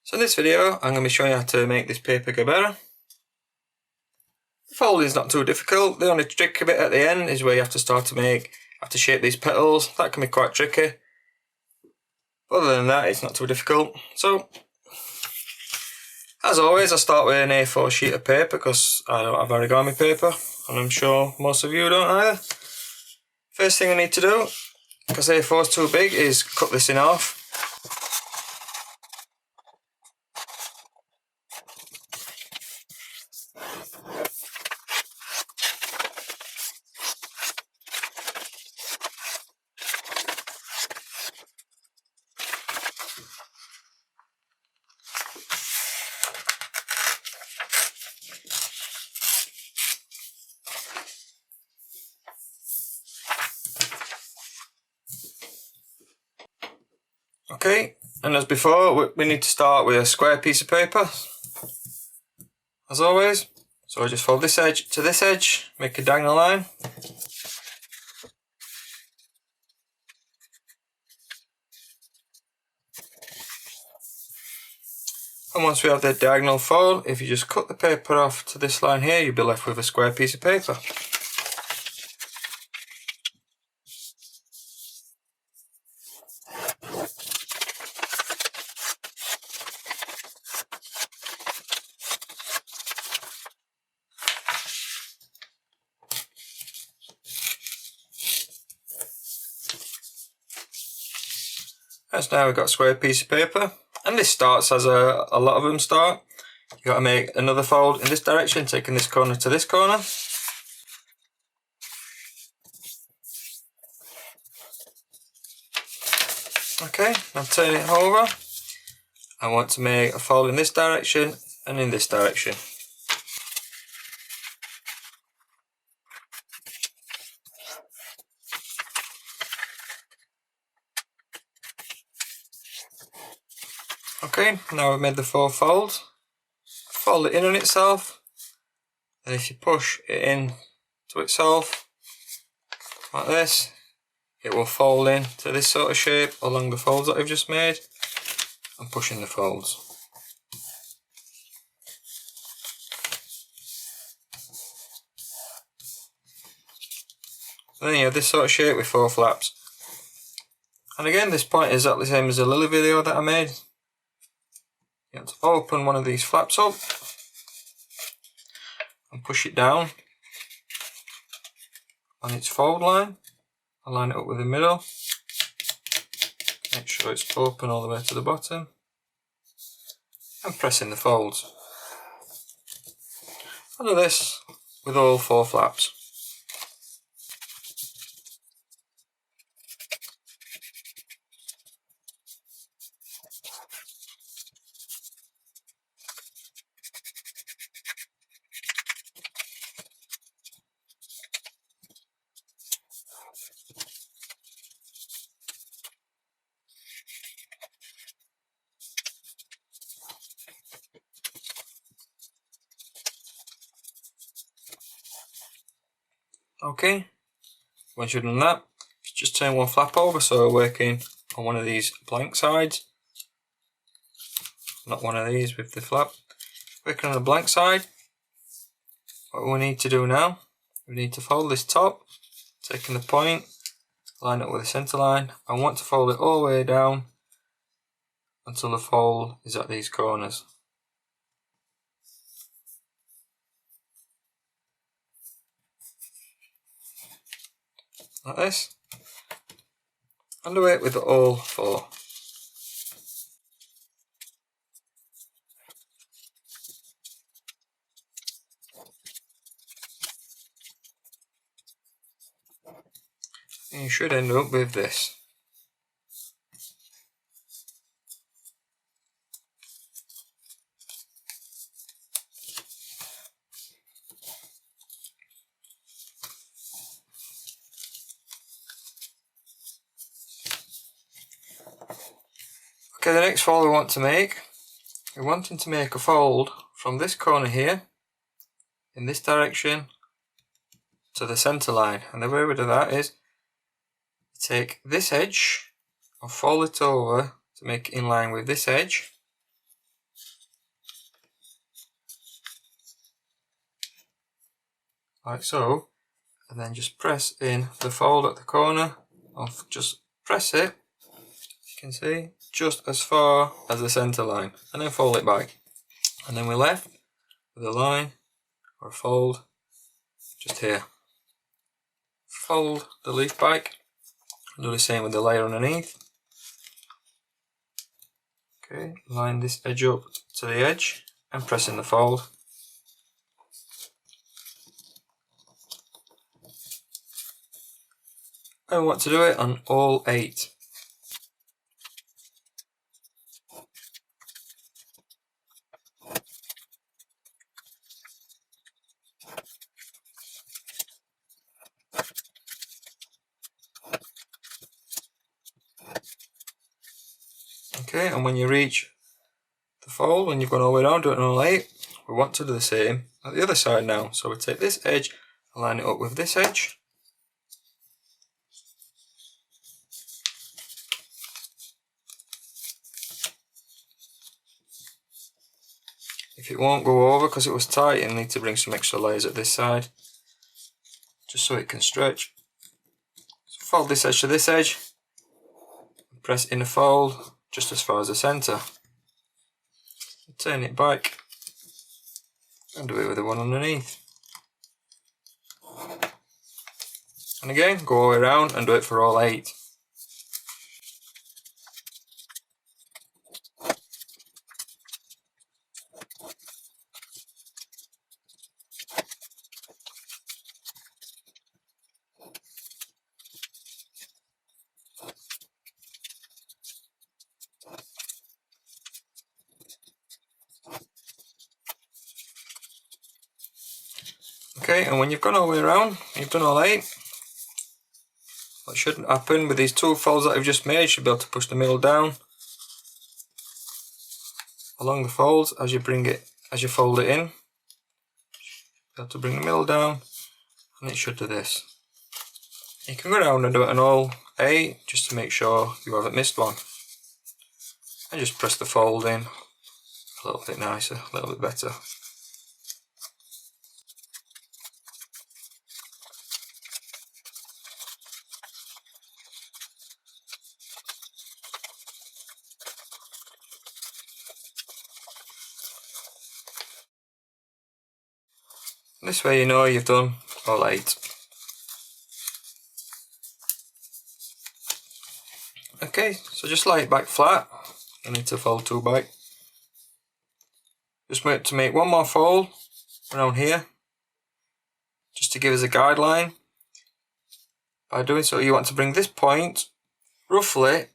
So in this video I'm going to be showing you how to make this paper Gerbera. The folding is not too difficult. The only tricky bit at the end is where you have to shape these petals. That can be quite tricky. Other than that, it's not too difficult. So as always, I start with an A4 sheet of paper because I don't have origami paper, and I'm sure most of you don't either. First thing I need to do, because A4 is too big, is cut this in half. Okay, and as before, we need to start with a square piece of paper, as always. So I just fold this edge to this edge, make a diagonal line. And once we have the diagonal fold, if you just cut the paper off to this line here, you'll be left with a square piece of paper. As now we've got a square piece of paper, and this starts as a lot of them start. You've got to make another fold in this direction, taking this corner to this corner. Okay, now turn it over. I want to make a fold in this direction and in this direction. Okay, now I've made the 4 folds. Fold it in on itself, and if you push it in to itself like this, it will fold in to this sort of shape along the folds that I've just made. I'm pushing the folds. Then you have this sort of shape with 4 flaps. And again, this point is exactly the same as the lily video that I made. You have to open one of these flaps up and push it down on its fold line. I line it up with the middle. Make sure it's open all the way to the bottom. And press in the folds. I'll do this with all 4 flaps. Okay, once you've done that, just turn one flap over, so we're working on one of these blank sides, not one of these with the flap. Working on the blank side, what we need to do now, we need to fold this top, taking the point, line it with the centre line. I want to fold it all the way down until the fold is at these corners. Like this, and do it with all 4. And you should end up with this. Okay, the next fold we're wanting to make a fold from this corner here, in this direction, to the centre line. And the way we do that is take this edge and fold it over to make it in line with this edge, like so, and then just press in the fold at the corner, or just press it, you can see, just as far as the centre line, and then fold it back. And then we're left with a line or a fold just here. Fold the leaf back, and do the same with the layer underneath. Okay, line this edge up to the edge and press in the fold. I want to do it on all 8. Okay, and when you reach the fold, when you've gone all the way around, do it on all 8, we want to do the same at the other side now. So we take this edge and line it up with this edge. If it won't go over because it was tight, you'll need to bring some extra layers at this side, just so it can stretch. So fold this edge to this edge, press in a fold just as far as the centre. Turn it back and do it with the one underneath. And again, go all the way around and do it for all 8. Okay, and when you've gone all the way around, you've done all 8, what should happen with these 2 folds that I've just made, you should be able to push the middle down along the folds as you fold it in. You have to bring the middle down, and it should do this. You can go around and do it on all 8 just to make sure you haven't missed one. And just press the fold in a little bit nicer, a little bit better. This way you know you've done all 8. Okay, so just lay it back flat. I need to fold 2 back. Just to make one more fold around here, just to give us a guideline. By doing so, you want to bring this point roughly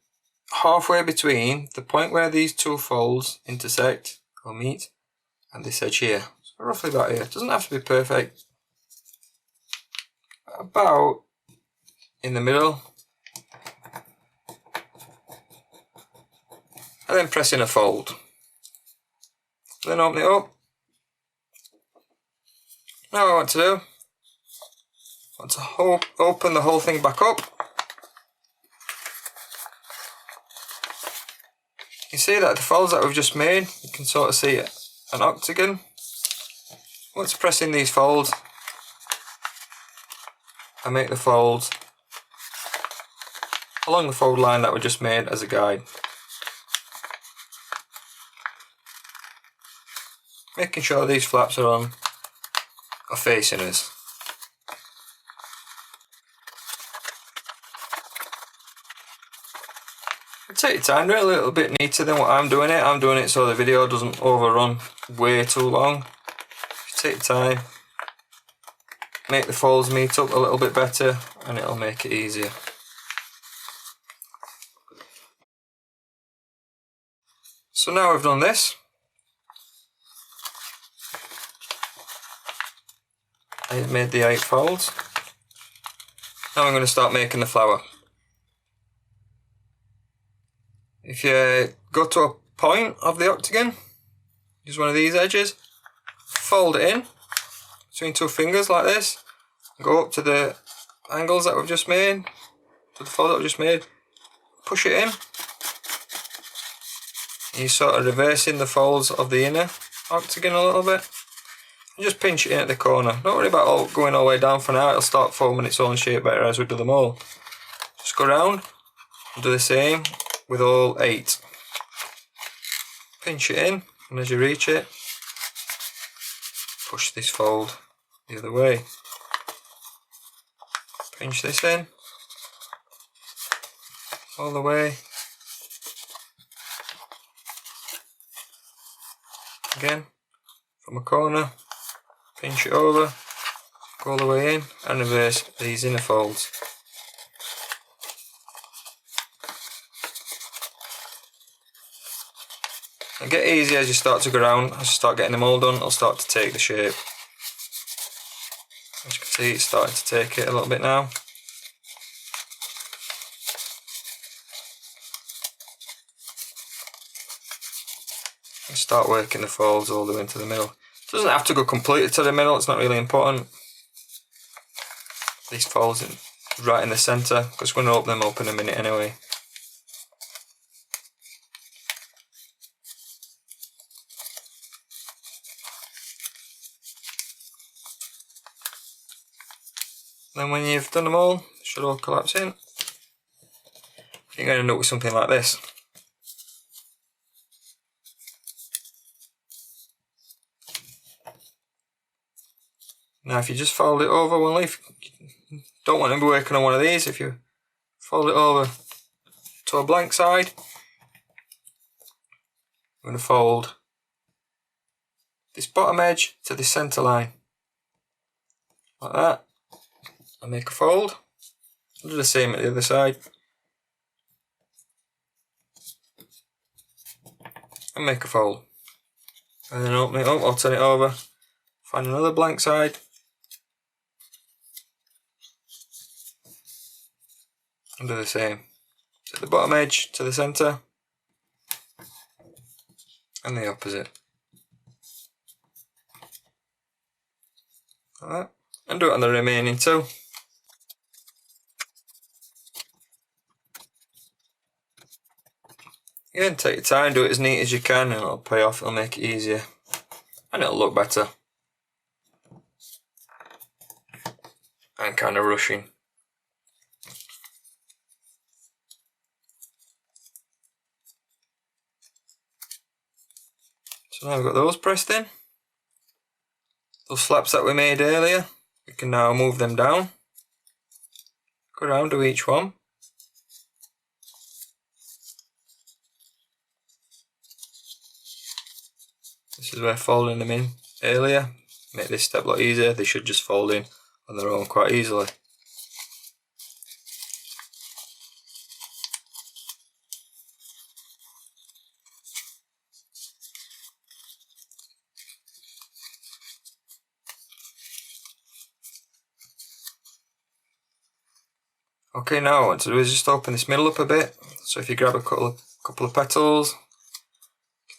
halfway between the point where these 2 folds intersect or meet and this edge here. So roughly about here. It doesn't have to be perfect. About in the middle. And then press in a fold. Then open it up. Now what I want to do, I want to open the whole thing back up. You see that the folds that we've just made, you can sort of see an octagon. Let's press in these folds and make the folds along the fold line that we just made as a guide. Making sure these flaps are facing us. Take your time, do it a little bit neater than what I'm doing it. I'm doing it so the video doesn't overrun way too long. Take your time, make the folds meet up a little bit better, and it'll make it easier. So now we've done this, I've made the 8 folds. Now I'm going to start making the flower. If you go to a point of the octagon, use one of these edges, fold it in between 2 fingers like this, go up to the angles that we've just made, to the fold that we've just made, push it in. You're sort of reversing the folds of the inner octagon a little bit. And just pinch it in at the corner. Don't worry about going all the way down for now, it'll start forming its own shape better as we do them all. Just go around and do the same with all 8. Pinch it in, and as you reach it, push this fold the other way. Pinch this in all the way. Again, from a corner, pinch it over, go all the way in, and reverse these inner folds. It'll get easier as you start to go around, as you start getting them all done, it'll start to take the shape. As you can see, it's starting to take it a little bit now. And start working the folds all the way into the middle. It doesn't have to go completely to the middle, it's not really important. These folds in, right in the centre, because we're going to open them up in a minute anyway. Then when you've done them all, they should all collapse in. You're going to end up with something like this. Now if you just fold it over one leaf, you don't want to be working on one of these. If you fold it over to a blank side, I'm going to fold this bottom edge to the centre line, like that, and make a fold. I'll do the same at the other side, and make a fold, and then open it up, I'll turn it over, find another blank side, and do the same. Set the bottom edge to the centre, and the opposite. Like that. And do it on the remaining 2. Again, take your time, do it as neat as you can, and it'll pay off, it'll make it easier, and it'll look better. And kind of rushing. So now we've got those pressed in. Those flaps that we made earlier, we can now move them down. Go around to each one. This is where folding them in earlier make this step a lot easier. They should just fold in on their own quite easily. Okay, now what I want to do is just open this middle up a bit. So if you grab a couple of petals,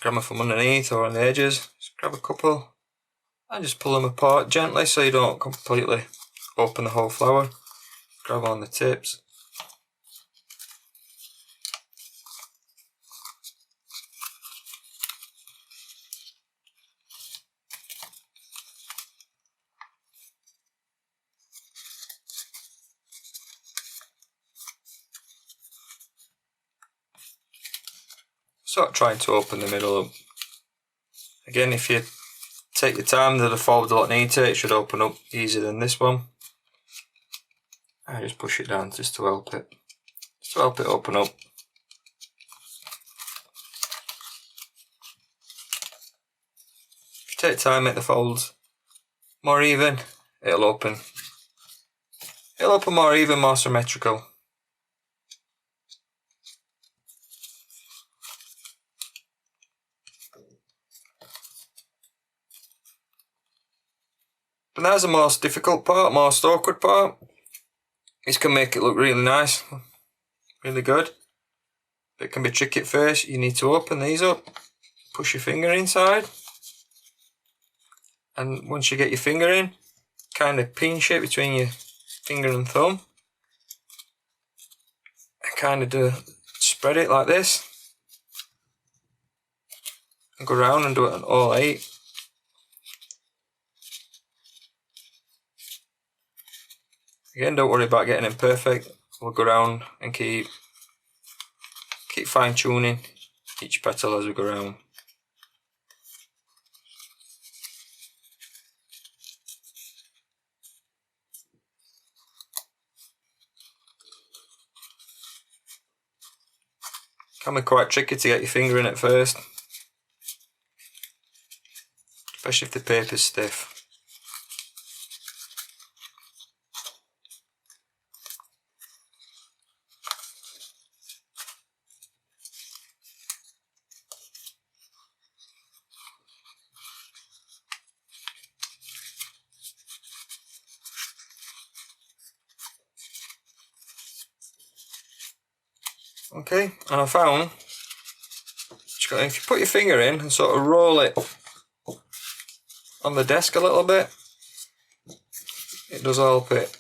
grab them from underneath or on the edges, just grab a couple and just pull them apart gently so you don't completely open the whole flower. Grab on the tips. Sort of trying to open the middle up. Again, if you take your time, the fold's a lot neater, it should open up easier than this one. I just push it down just to help it open up. If you take time, make the folds more even, it'll open more even, more symmetrical. But that's the most difficult part, most awkward part. This can make it look really nice, really good. But it can be tricky at first. You need to open these up, push your finger inside, and once you get your finger in, kind of pinch it between your finger and thumb, and kind of spread it like this, and go around and do it on all 8. Again, don't worry about getting it perfect. We'll go around and keep fine tuning each petal as we go around. Can be quite tricky to get your finger in at first, especially if the paper's stiff. Okay, and I found, if you put your finger in and sort of roll it on the desk a little bit, it does help it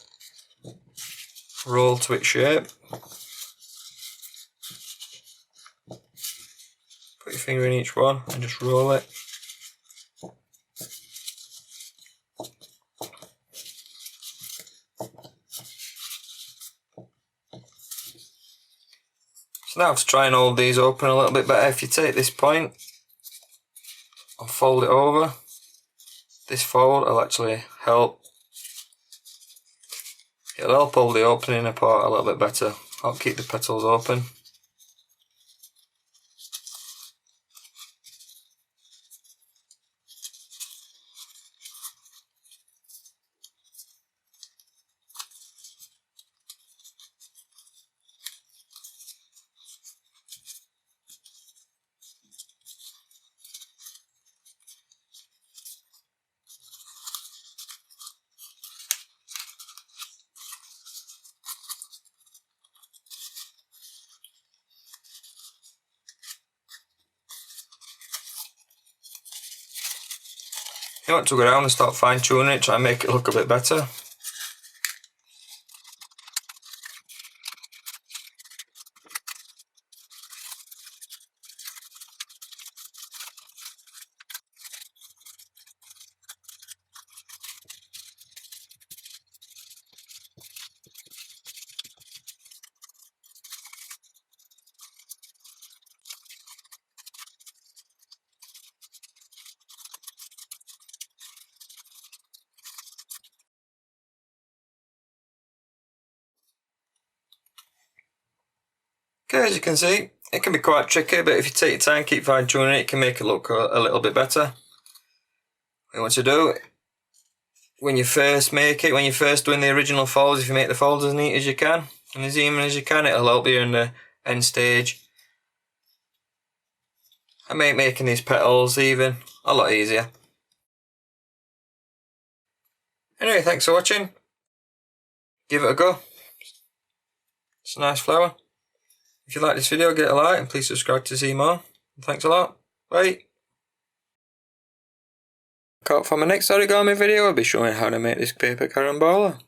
roll to its shape. Put your finger in each one and just roll it. So now to try and hold these open a little bit better, if you take this point and fold it over, this fold will actually help. It'll help hold the opening apart a little bit better, help keep the petals open. You want to go around and start fine tuning it, try and make it look a bit better. Okay, as you can see, it can be quite tricky, but if you take your time, keep fine tuning it, it can make it look a little bit better. What you want to do, when you first make it, when you're first doing the original folds, if you make the folds as neat as you can, and as even as you can, it'll help you in the end stage. And make making these petals even a lot easier. Anyway, thanks for watching. Give it a go. It's a nice flower. If you like this video, get a like and please subscribe to see more. Thanks a lot. Bye. For my next origami video, I'll be showing how to make this paper carambola.